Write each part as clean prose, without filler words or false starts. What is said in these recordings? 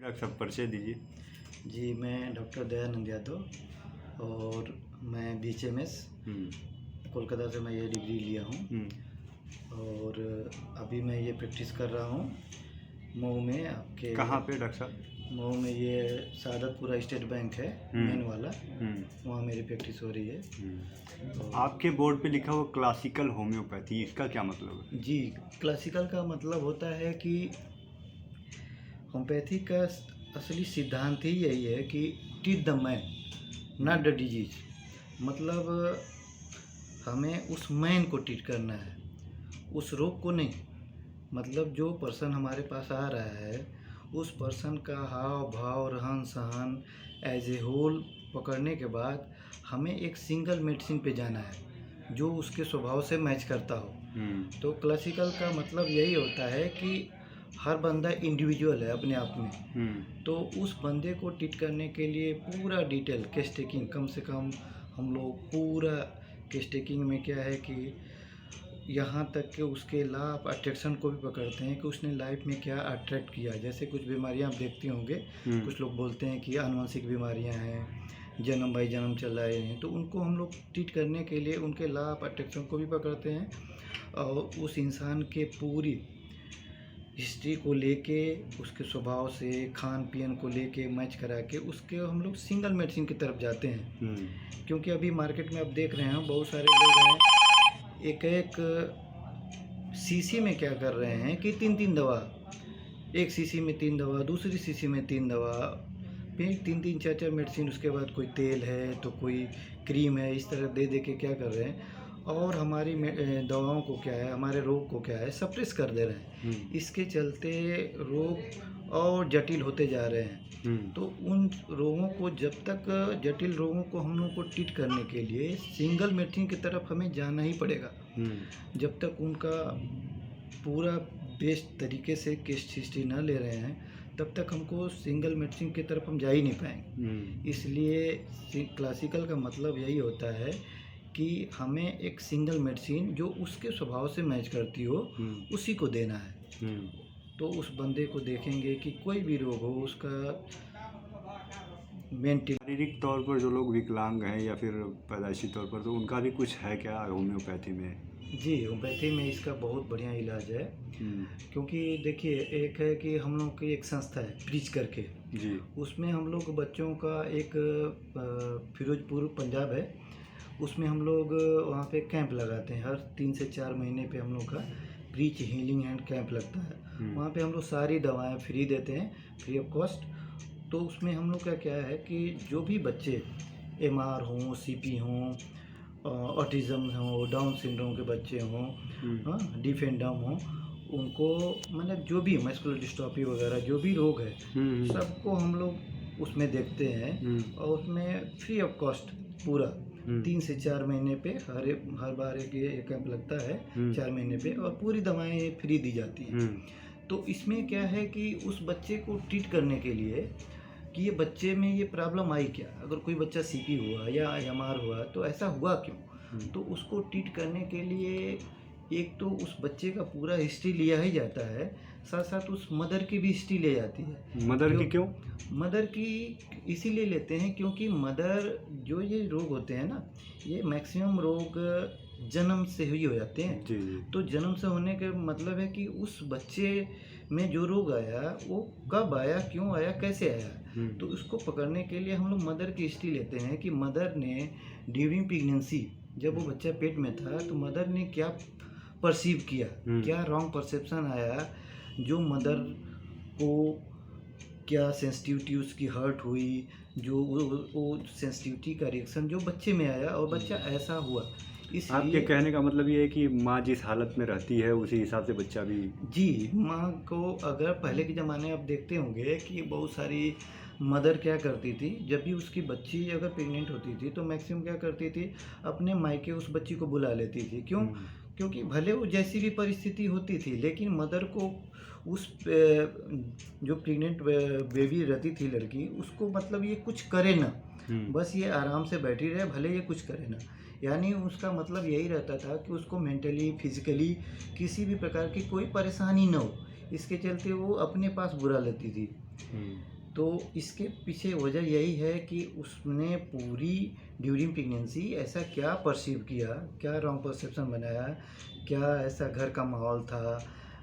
Doctor साहब परिचय दीजिए। जी, मैं डॉक्टर दयानंद यादव और मैं BHMS कोलकाता से मैं ये डिग्री लिया हूँ और अभी मैं ये प्रैक्टिस कर रहा हूँ मऊ में। आपके कहाँ पे डॉक्टर साहब? मऊ में ये सादतपुरा स्टेट बैंक है मेन वाला, वहाँ मेरी प्रैक्टिस हो रही है। आपके बोर्ड पे लिखा हुआ क्लासिकल होम्योपैथी, इसका क्या मतलब है? जी, क्लासिकल का मतलब होता है कि होम्योपैथी का असली सिद्धांत ही यही है कि treat the man not the disease. मतलब हमें उस मैन को ट्रीट करना है, उस रोग को नहीं। मतलब जो पर्सन हमारे पास आ रहा है उस पर्सन का हाव भाव रहन सहन एज ए होल पकड़ने के बाद हमें एक सिंगल मेडिसिन पे जाना है जो उसके स्वभाव से मैच करता हो। तो क्लासिकल का मतलब यही होता है कि हर बंदा इंडिविजुअल है अपने आप में। तो उस बंदे को ट्रीट करने के लिए पूरा डिटेल केस टेकिंग, कम से कम हम लोग पूरा केस टेकिंग में क्या है कि यहाँ तक कि उसके लाभ अट्रैक्शन को भी पकड़ते हैं कि उसने लाइफ में क्या अट्रैक्ट किया। जैसे कुछ बीमारियाँ आप देखते होंगे, कुछ लोग बोलते हैं कि आनुवंशिक बीमारियाँ हैं, जन्म बाई जन्म चल रहे हैं, तो उनको हम लोग ट्रीट करने के लिए उनके लाभ अट्रैक्शन को भी पकड़ते हैं और उस इंसान के पूरी हिस्ट्री को लेके, उसके स्वभाव से, खान पीन को लेके मैच करा के उसके हम लोग सिंगल मेडिसिन की तरफ जाते हैं। क्योंकि अभी मार्केट में आप देख रहे हैं बहुत सारे लोग हैं एक शीशी में क्या कर रहे हैं कि 3 दवा, एक शीशी में 3 दवा, दूसरी शीशी में 3 दवा, फिर 3 4 मेडिसिन, उसके बाद कोई तेल है तो कोई क्रीम है, इस तरह दे के क्या कर रहे हैं और हमारी दवाओं को क्या है, हमारे रोग को क्या है सप्रेस कर दे रहे हैं। इसके चलते रोग और जटिल होते जा रहे हैं। तो उन रोगों को, जब तक जटिल रोगों को हम लोग को ट्रीट करने के लिए सिंगल मेडिसिन की तरफ हमें जाना ही पड़ेगा। जब तक उनका पूरा बेस्ट तरीके से केस हिस्ट्री ना ले रहे हैं तब तक हमको सिंगल मेडिसिन की तरफ हम जा ही नहीं पाएंगे। इसलिए क्लासिकल का मतलब यही होता है कि हमें एक सिंगल मेडिसिन जो उसके स्वभाव से मैच करती हो उसी को देना है। तो उस बंदे को देखेंगे कि कोई भी रोग हो उसका मेंटल, शारीरिक तौर पर जो लोग विकलांग हैं या फिर पैदाइशी तौर पर, तो उनका भी कुछ है क्या होम्योपैथी में? जी, होम्योपैथी में इसका बहुत बढ़िया इलाज है। क्योंकि देखिए, एक है कि हम लोग की एक संस्था है प्रीच करके जी, उसमें हम लोग बच्चों का एक फिरोजपुर पंजाब है, उसमें हम लोग वहाँ पे कैंप लगाते हैं। हर 3 से 4 महीने पे हम लोग का प्रीच हीलिंग एंड कैंप लगता है। वहाँ पे हम लोग सारी दवाएं फ्री देते हैं, फ्री ऑफ कॉस्ट। तो उसमें हम लोग का क्या है कि जो भी बच्चे MR हों, CP हों, ऑटिज़म हो, डाउन सिंड्रोम के बच्चे हों, डिफेंडम हों, उनको मतलब जो भी मस्कुलर डिस्ट्रॉफी वगैरह जो भी रोग है सबको हम लोग उसमें देखते हैं और उसमें फ्री ऑफ कॉस्ट पूरा 3 से 4 महीने पे हर बार एक कैंप लगता है 4 महीने पे और पूरी दवाएं फ्री दी जाती हैं। तो इसमें क्या है कि उस बच्चे को ट्रीट करने के लिए कि ये बच्चे में ये प्रॉब्लम आई क्या, अगर कोई बच्चा CP हुआ या MR हुआ तो ऐसा हुआ क्यों, तो उसको ट्रीट करने के लिए एक तो उस बच्चे का पूरा हिस्ट्री लिया ही जाता है, साथ साथ उस मदर की भी हिस्ट्री ले जाती है। मदर की क्यों? मदर की इसीलिए लेते हैं क्योंकि मदर, जो ये रोग होते हैं ना, ये मैक्सिमम रोग जन्म से ही हो जाते हैं। जी। तो जन्म से होने के मतलब है कि उस बच्चे में जो रोग आया वो कब आया, क्यों आया, कैसे आया। तो उसको पकड़ने के लिए हम लोग मदर की हिस्ट्री लेते हैं कि मदर ने ड्यूरिंग प्रेगनेंसी, जब वो बच्चा पेट में था तो मदर ने क्या परसीव किया, क्या रॉन्ग परसेप्शन आया, जो मदर को क्या सेंसिटिविटी उसकी हर्ट हुई, जो वो सेंसिटिविटी का रिएक्शन जो बच्चे में आया और बच्चा ऐसा हुआ। आपके कहने का मतलब ये है कि माँ जिस हालत में रहती है उसी हिसाब से बच्चा भी। जी, माँ को अगर पहले के ज़माने आप देखते होंगे कि बहुत सारी मदर क्या करती थी, जब भी उसकी बच्ची अगर प्रेग्नेंट होती थी तो मैक्सिमम क्या करती थी, अपने मायके उस बच्ची को बुला लेती थी। क्यों? क्योंकि भले वो जैसी भी परिस्थिति होती थी लेकिन मदर को उस जो प्रेग्नेंट बेबी रहती थी लड़की, उसको मतलब ये कुछ करे ना, बस ये आराम से बैठी रहे, भले ये कुछ करे ना। यानी उसका मतलब यही रहता था कि उसको मेंटली, फिजिकली किसी भी प्रकार की कोई परेशानी ना हो, इसके चलते वो अपने पास बुला लेती थी। तो इसके पीछे वजह यही है कि उसने पूरी ड्यूरिंग प्रेगनेंसी ऐसा क्या परसीव किया, क्या रॉन्ग परसेप्शन बनाया, क्या ऐसा घर का माहौल था,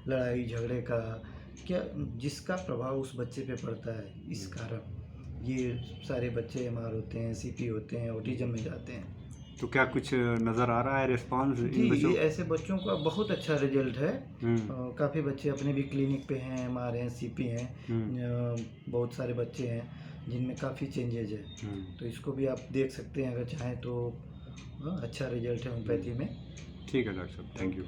लड़ाई झगड़े का, क्या जिसका प्रभाव उस बच्चे पे पड़ता है। इस कारण ये सारे बच्चे एमआर होते हैं, सीपी होते हैं, ऑटिज्म में जाते हैं। तो क्या कुछ नज़र आ रहा है रिस्पांस इन बच्चों? जी, ऐसे बच्चों का बहुत अच्छा रिजल्ट है। हम्म, काफ़ी बच्चे अपने भी क्लिनिक पे हैं, एमआर हैं, सीपी हैं। हम्म, बहुत सारे बच्चे हैं जिनमें काफ़ी चेंजेज है। तो इसको भी आप देख सकते हैं अगर चाहें तो। अच्छा रिजल्ट है होम्योपैथी में। ठीक है डॉक्टर साहब, थैंक यू।